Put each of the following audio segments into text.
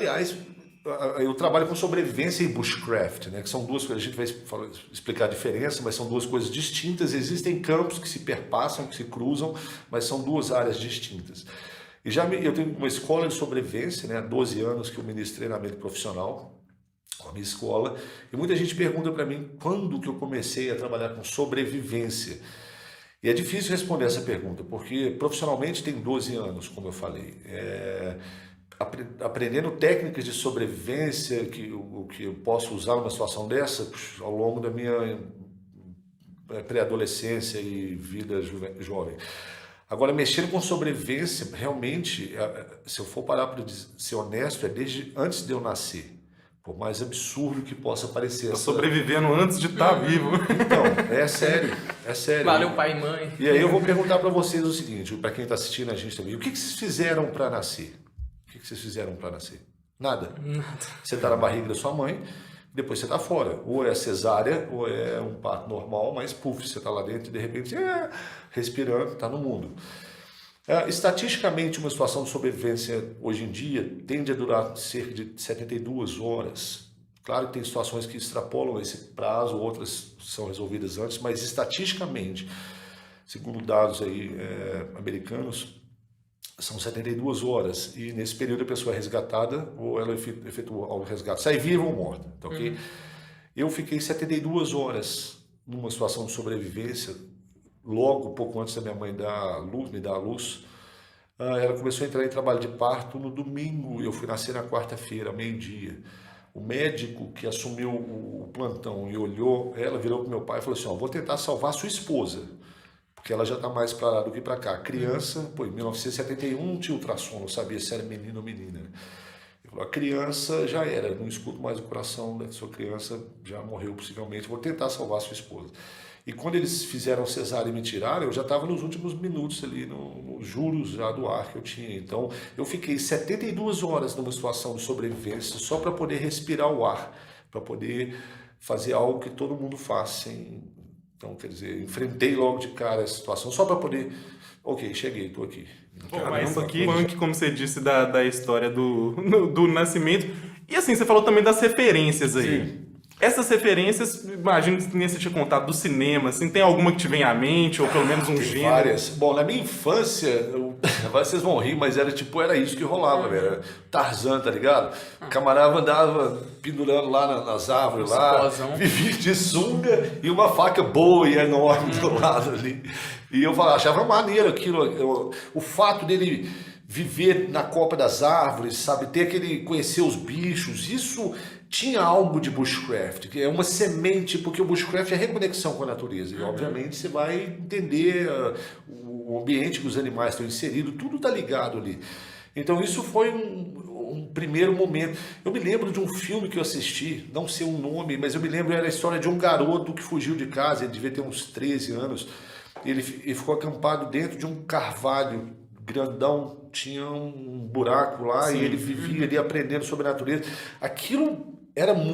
aliás, eu trabalho com sobrevivência e bushcraft, né, que são duas coisas, a gente vai explicar a diferença, mas são duas coisas distintas. Existem campos que se perpassam, que se cruzam, mas são duas áreas distintas. E eu tenho uma escola de sobrevivência, né, há 12 anos que eu ministro treinamento profissional com a minha escola, e muita gente pergunta para mim quando que eu comecei a trabalhar com sobrevivência. E é difícil responder essa pergunta, porque profissionalmente tem 12 anos, como eu falei. Aprendendo técnicas de sobrevivência, o que eu posso usar numa situação dessa, ao longo da minha pré-adolescência e vida jovem. Agora, mexendo com sobrevivência, realmente, se eu for parar para ser honesto, é desde antes de eu nascer. Por mais absurdo que possa parecer. Tá sobrevivendo antes de estar vivo. Então, é sério, é sério. Valeu, pai e mãe. E aí eu vou perguntar para vocês o seguinte, para quem está assistindo a gente também, o que vocês fizeram para nascer? O que vocês fizeram para nascer? Nada. Você está na barriga da sua mãe, depois você está fora. Ou é cesárea, ou é um parto normal, mas puf, você está lá dentro e de repente, respirando, está no mundo. Estatisticamente, uma situação de sobrevivência hoje em dia tende a durar cerca de 72 horas. Claro que tem situações que extrapolam esse prazo, outras são resolvidas antes, mas estatisticamente, segundo dados aí, americanos, são 72 horas. E nesse período a pessoa é resgatada ou ela efetua o resgate, sai viva ou morta. Tá, okay? Eu fiquei 72 horas numa situação de sobrevivência. Logo, pouco antes da minha mãe me dar a luz, ela começou a entrar em trabalho de parto no domingo, eu fui nascer na quarta-feira, meio-dia. O médico que assumiu o plantão e olhou, ela virou para o meu pai e falou assim, vou tentar salvar sua esposa, porque ela já está mais para lá do que para cá. A criança, em 1971 não tinha ultrassom, não sabia se era menino ou menina. Ele falou, a criança já era, não escuto mais o coração da sua criança, já morreu possivelmente, vou tentar salvar sua esposa. E quando eles fizeram cesárea e me tiraram, eu já estava nos últimos minutos ali, nos juros já do ar que eu tinha. Então, eu fiquei 72 horas numa situação de sobrevivência só para poder respirar o ar, para poder fazer algo que todo mundo faz. Então, quer dizer, enfrentei logo de cara essa situação só para poder... Ok, cheguei, estou aqui. Caramba, que punk, como você disse, da história do nascimento. E assim, você falou também das referências aí. Sim. Essas referências, imagino que nem você tinha contado do cinema, assim, tem alguma que te vem à mente, ou pelo menos um gênero? Várias. Bom, na minha infância, vocês vão rir, mas era isso que rolava, velho. Tarzan, tá ligado? O camarada andava pendurando lá nas árvores, lá, vivia de sunga e uma faca boa e enorme do lado ali. E eu achava maneiro aquilo, o fato dele viver na copa das árvores, sabe, conhecer os bichos, isso tinha algo de bushcraft, que é uma semente, porque o bushcraft é reconexão com a natureza, e obviamente você vai entender o ambiente que os animais estão inseridos, tudo está ligado ali. Então isso foi um primeiro momento. Eu me lembro de um filme que eu assisti, não sei o nome, mas eu me lembro, era a história de um garoto que fugiu de casa, ele devia ter uns 13 anos, ele ficou acampado dentro de um carvalho grandão, tinha um buraco lá. Sim. E ele vivia ali aprendendo sobre a natureza. Aquilo,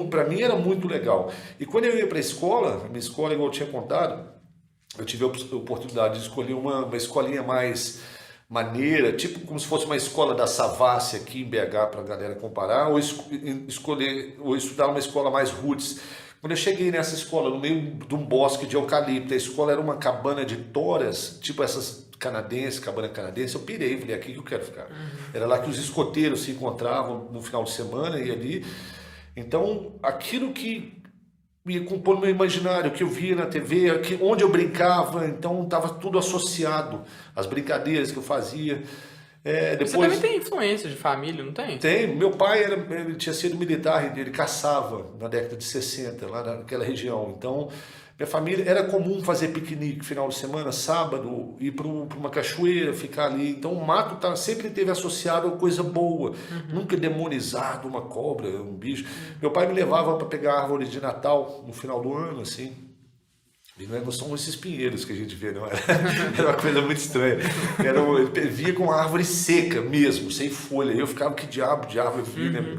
para mim, era muito legal. E quando eu ia para a escola, minha escola, igual eu tinha contado, eu tive a oportunidade de escolher uma escolinha mais maneira, tipo como se fosse uma escola da Savassi aqui em BH, para a galera comparar, ou estudar uma escola mais roots. Quando eu cheguei nessa escola, no meio de um bosque de eucalipto, a escola era uma cabana de toras, tipo essas cabana canadense, eu pirei, falei, aqui que eu quero ficar. Era lá que os escoteiros se encontravam no final de semana e ali. Então, aquilo que me compôs no meu imaginário, que eu via na TV, onde eu brincava, então estava tudo associado, as brincadeiras que eu fazia. Depois... Você também tem influência de família, não tem? Tem. Meu pai ele tinha sido militar, ele caçava na década de 60, lá naquela região. Então, minha família, era comum fazer piquenique final de semana, sábado, ir para uma cachoeira, ficar ali. Então, o mato sempre teve associado a coisa boa, nunca demonizado, uma cobra, um bicho. Meu pai me levava para pegar árvore de Natal no final do ano, assim. E não são esses pinheiros que a gente vê, não. Era uma coisa muito estranha. Ele via com uma árvore seca mesmo, sem folha. Eu ficava, que diabo de árvore via, né?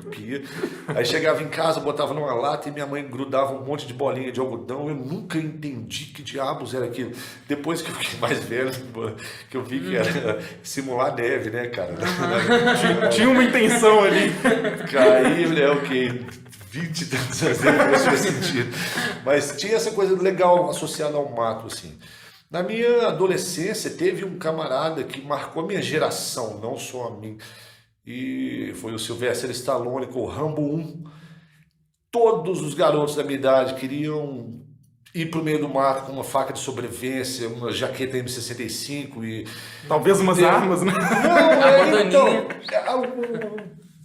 Aí chegava em casa, botava numa lata e minha mãe grudava um monte de bolinha de algodão. Eu nunca entendi que diabos era aquilo. Depois que eu fiquei mais velho, que eu vi que era simular neve, né, cara? Tinha uma intenção ali. Caí, né, ok. 20 tantos anos depois faz sentido. Mas tinha essa coisa legal associada ao mato, assim. Na minha adolescência, teve um camarada que marcou a minha geração, não só a mim. E foi o Sylvester Stallone com o Rambo 1. Todos os garotos da minha idade queriam ir pro meio do mato com uma faca de sobrevivência, uma jaqueta M65 e... Talvez umas armas, né? Não, então...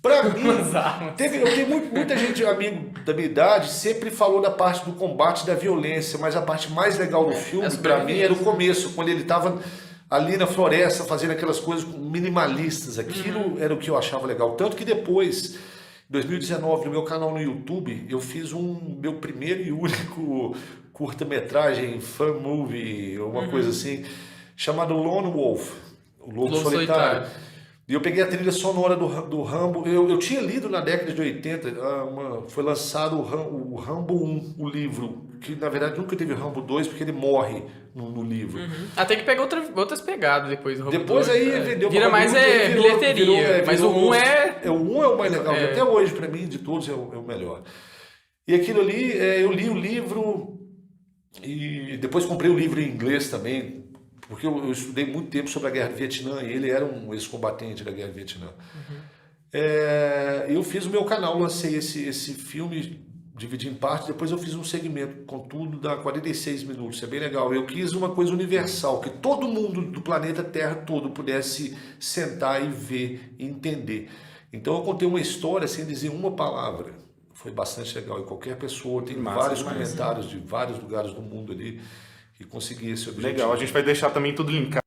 Pra mim, eu tenho muita gente, amigo da minha idade, sempre falou da parte do combate, da violência, mas a parte mais legal do filme, pra mim, era o começo, quando ele tava ali na floresta, fazendo aquelas coisas minimalistas. Aquilo era o que eu achava legal. Tanto que depois, em 2019, no meu canal no YouTube, eu fiz meu primeiro e único curta-metragem, fan movie, uma coisa assim, chamado Lone Wolf, o Lobo Solitário. E eu peguei a trilha sonora do Rambo. Eu tinha lido na década de 80, foi lançado o Rambo 1, o livro, que na verdade nunca teve Rambo 2, porque ele morre no livro. Até que pega outras pegadas depois do Rambo Depois 2, aí vendeu vira mais bilheteria, mas o 1 é... O 1 é o mais legal, até hoje pra mim, de todos, é o melhor. E aquilo ali, eu li o livro e depois comprei o livro em inglês também, porque eu estudei muito tempo sobre a Guerra do Vietnã e ele era um ex-combatente da Guerra do Vietnã. Eu fiz o meu canal, lancei esse filme, dividi em partes, depois eu fiz um segmento com tudo, dá 46 minutos, isso é bem legal. Eu quis uma coisa universal, que todo mundo do planeta Terra todo pudesse sentar e ver, e entender. Então eu contei uma história sem dizer uma palavra. Foi bastante legal, e qualquer pessoa, tem vários comentários de vários lugares do mundo ali, e conseguir esse objetivo. Legal, a gente vai deixar também tudo linkado.